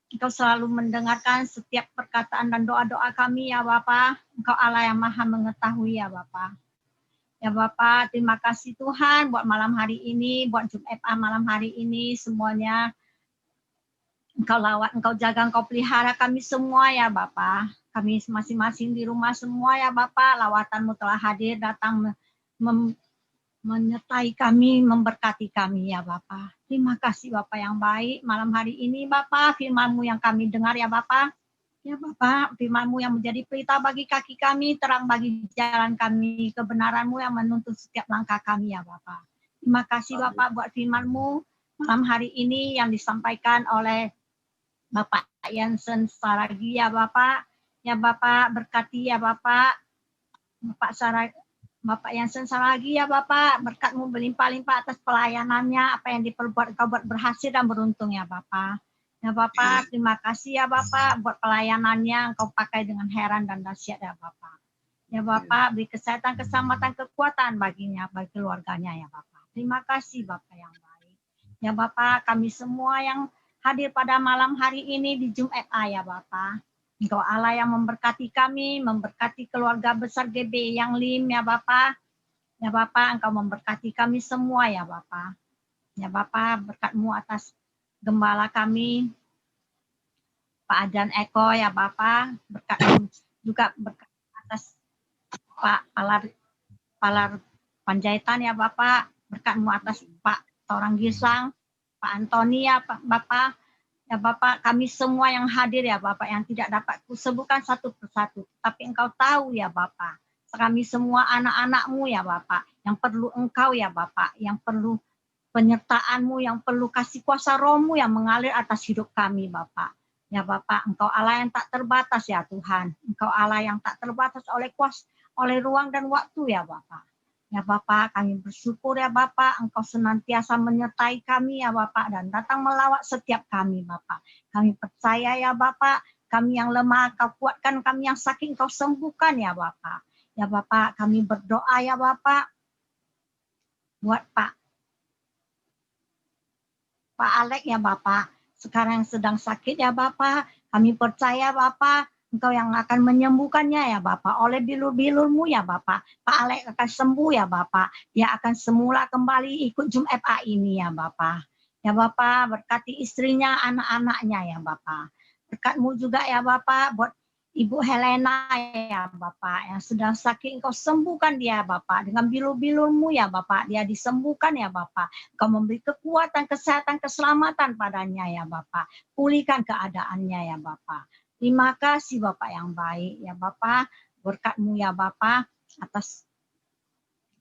Engkau selalu mendengarkan setiap perkataan dan doa-doa kami ya Bapa. Engkau Allah yang maha mengetahui ya Bapa. Ya Bapa, terima kasih Tuhan buat malam hari ini, buat Jumat malam hari ini, semuanya Engkau lawat, Engkau jaga, Engkau pelihara kami semua ya Bapa. Kami masing-masing di rumah semua ya Bapa, lawatanmu telah hadir, datang menyertai kami, memberkati kami ya Bapa. Terima kasih Bapa yang baik. Malam hari ini Bapa, firman-Mu yang kami dengar ya Bapa. Ya Bapa, firman-Mu yang menjadi pelita bagi kaki kami, terang bagi jalan kami, kebenaran-Mu yang menuntun setiap langkah kami ya Bapa. Terima kasih Bapa buat firman-Mu malam hari ini yang disampaikan oleh Bapak Yansen Saragi ya Bapa. Ya Bapa, berkati ya Bapa. Bapak Saragi, Bapak yang sengsara lagi ya Bapak, berkat-Mu berlimpah-limpah atas pelayanannya, apa yang diperbuat Engkau buat berhasil dan beruntung ya Bapak. Ya Bapak, terima kasih ya Bapak buat pelayanannya Engkau pakai dengan heran dan dahsyat ya Bapak. Ya Bapak, beri kesehatan, keselamatan, kekuatan baginya, bagi keluarganya ya Bapak. Terima kasih Bapak yang baik. Ya Bapak, kami semua yang hadir pada malam hari ini di Jumat ya Bapak. Engkau Allah yang memberkati kami, memberkati keluarga besar GB yang Lim ya Bapak. Ya Bapak, Engkau memberkati kami semua ya Bapak. Ya Bapak, berkat-Mu atas gembala kami, Pak Adrian Eko ya Bapak, berkat-Mu juga berkat atas Pak Palar Panjaitan ya Bapak, berkat-Mu atas Pak Torang Gisang, Pak Antoni ya Bapak. Ya Bapak, kami semua yang hadir ya Bapak, yang tidak dapat kusebutkan satu persatu, tapi Engkau tahu ya Bapak. Kami semua anak-anak-Mu ya Bapak, yang perlu Engkau ya Bapak, yang perlu penyertaan-Mu, yang perlu kasih kuasa Roh-Mu yang mengalir atas hidup kami Bapak. Ya Bapak, Engkau Allah yang tak terbatas ya Tuhan. Engkau Allah yang tak terbatas oleh oleh ruang dan waktu ya Bapak. Ya Bapak, kami bersyukur ya Bapak, Engkau senantiasa menyertai kami ya Bapak, dan datang melawat setiap kami Bapak. Kami percaya ya Bapak, kami yang lemah Kau kuatkan, kami yang sakit Kau sembuhkan ya Bapak. Ya Bapak, kami berdoa ya Bapak, buat Pak Alek ya Bapak, sekarang yang sedang sakit ya Bapak, kami percaya Bapak, Engkau yang akan menyembuhkannya ya Bapak, oleh bilur-bilur-Mu ya Bapak. Pak Alek akan sembuh ya Bapak, dia akan semula kembali ikut Zoom FA ini ya Bapak. Ya Bapak, berkati istrinya, anak-anaknya ya Bapak. Berkat-Mu juga ya Bapak, buat Ibu Helena ya Bapak, yang sedang sakit Engkau sembuhkan dia Bapak, dengan bilur-bilur-Mu ya Bapak, dia disembuhkan ya Bapak. Engkau memberi kekuatan, kesehatan, keselamatan padanya ya Bapak, pulihkan keadaannya ya Bapak. Terima kasih Bapak yang baik ya Bapak, berkat-Mu ya Bapak atas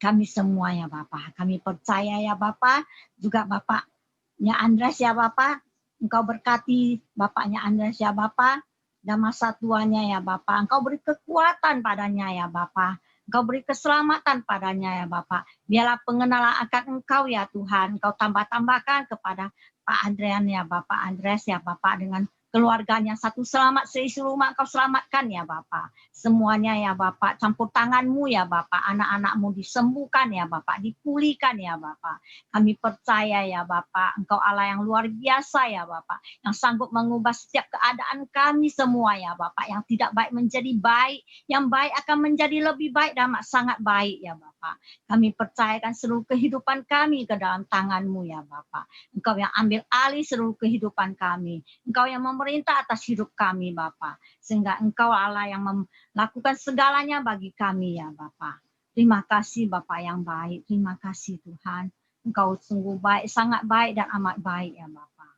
kami semua ya Bapak. Kami percaya ya Bapak, juga Bapaknya Andres ya Bapak, Engkau berkati Bapaknya Andres ya Bapak, dan masa tuanya ya Bapak. Engkau beri kekuatan padanya ya Bapak. Engkau beri keselamatan padanya ya Bapak. Biarlah pengenalan akan Engkau ya Tuhan. Engkau tambah-tambahkan kepada Pak Adrian ya Bapak, Andres ya Bapak, dengan keluarganya satu selamat seisi rumah Engkau selamatkan ya Bapak. Semuanya ya Bapak, campur tangan-Mu ya Bapak, anak-anak-Mu disembuhkan ya Bapak, dipulihkan ya Bapak. Kami percaya ya Bapak, Engkau Allah yang luar biasa ya Bapak, yang sanggup mengubah setiap keadaan kami semua ya Bapak, yang tidak baik menjadi baik, yang baik akan menjadi lebih baik dan sangat baik ya Bapak. Kami percayakan seluruh kehidupan kami ke dalam tangan-Mu ya Bapak. Engkau yang ambil alih seluruh kehidupan kami. Engkau yang memerintah atas hidup kami Bapak. Sehingga Engkau Allah yang melakukan segalanya bagi kami ya Bapak. Terima kasih Bapak yang baik. Terima kasih Tuhan. Engkau sungguh baik, sangat baik dan amat baik ya Bapak.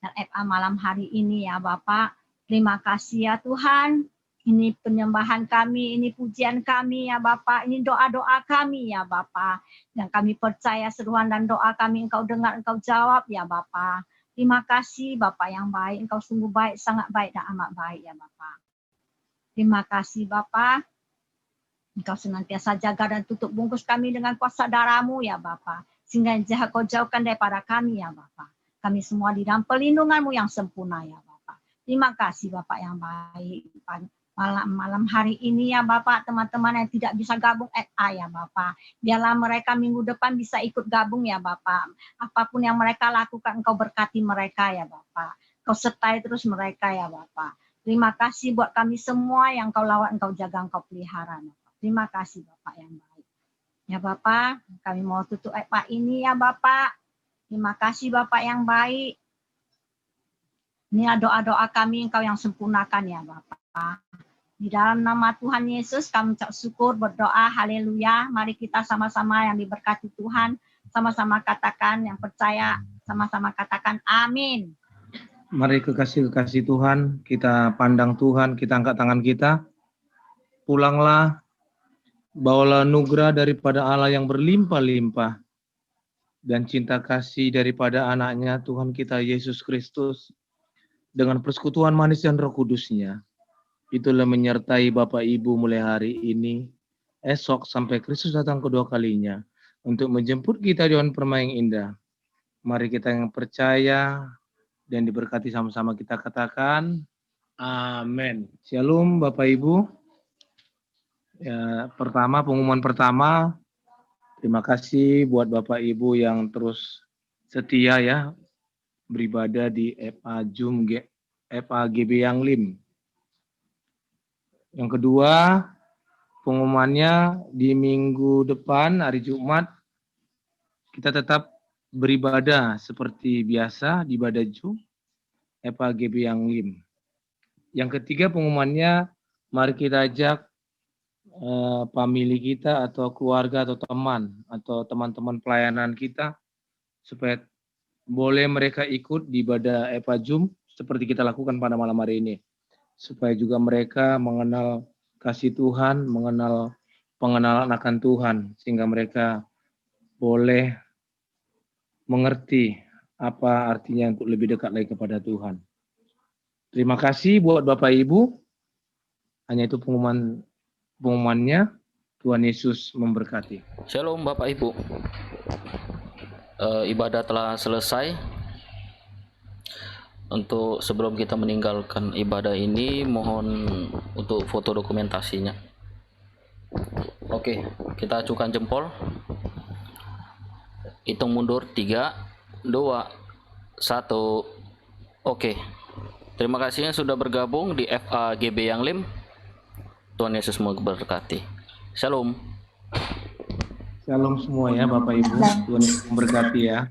Dan FA malam hari ini ya Bapak. Terima kasih ya Tuhan. Ini penyembahan kami, ini pujian kami ya Bapak, ini doa-doa kami ya Bapak. Dan kami percaya seruan dan doa kami Engkau dengar, Engkau jawab ya Bapak. Terima kasih Bapak yang baik, Engkau sungguh baik, sangat baik dan amat baik ya Bapak. Terima kasih Bapak. Engkau senantiasa jaga dan tutup bungkus kami dengan kuasa darah-Mu ya Bapak. Sehingga jahat Kau jauhkan daripada kami ya Bapak. Kami semua di dalam pelindungan-Mu yang sempurna ya Bapak. Terima kasih Bapak yang baik. Malam hari ini ya Bapak, teman-teman yang tidak bisa gabung FA ya Bapak, biarlah mereka minggu depan bisa ikut gabung ya Bapak. Apapun yang mereka lakukan Engkau berkati mereka ya Bapak. Kau sertai terus mereka ya Bapak. Terima kasih buat kami semua yang Kau lawat, Engkau jaga, Engkau pelihara Bapak. Terima kasih Bapak yang baik. Ya Bapak, kami mau tutup FA ini ya Bapak. Terima kasih Bapak yang baik. Ini doa-doa kami Engkau yang sempurnakan ya Bapak. Di dalam nama Tuhan Yesus kami ucap syukur, berdoa, haleluya. Mari kita sama-sama yang diberkati Tuhan, sama-sama katakan, yang percaya, sama-sama katakan amin. Mari kekasih-kekasih Tuhan, kita pandang Tuhan, kita angkat tangan kita. Pulanglah, bawalah nugrah daripada Allah yang berlimpah-limpah, dan cinta kasih daripada anaknya Tuhan kita Yesus Kristus, dengan persekutuan manis dan Roh Kudus-Nya. Itulah menyertai Bapak Ibu mulai hari ini esok sampai Kristus datang kedua kalinya untuk menjemput kita di awan permai yang indah. Mari kita yang percaya dan diberkati sama-sama kita katakan amin. Shalom Bapak Ibu. Ya, pengumuman pertama, terima kasih buat Bapak Ibu yang terus setia ya beribadah di FA Zoom FA GB yang Lim. Yang kedua, pengumumannya di minggu depan hari Jumat kita tetap beribadah seperti biasa di ibadah Zoom FA GB yang Lim. Yang ketiga pengumumannya, mari kita ajak famili kita atau keluarga atau teman atau teman-teman pelayanan kita supaya boleh mereka ikut di ibadah FA Zoom seperti kita lakukan pada malam hari ini, supaya juga mereka mengenal kasih Tuhan, mengenal pengenalan akan Tuhan, sehingga mereka boleh mengerti apa artinya untuk lebih dekat lagi kepada Tuhan. Terima kasih buat Bapak Ibu. Hanya itu pengumumannya. Tuhan Yesus memberkati. Shalom Bapak Ibu. Ibadah telah selesai. Untuk sebelum kita meninggalkan ibadah ini, mohon untuk foto dokumentasinya. Oke, kita acukan jempol. Hitung mundur 3, 2, 1. Oke. Terima kasih yang sudah bergabung di FA GB yang Lim. Tuhan Yesus memberkati. Shalom. Shalom semua ya Bapak Ibu. Tuhan Yesus memberkati ya.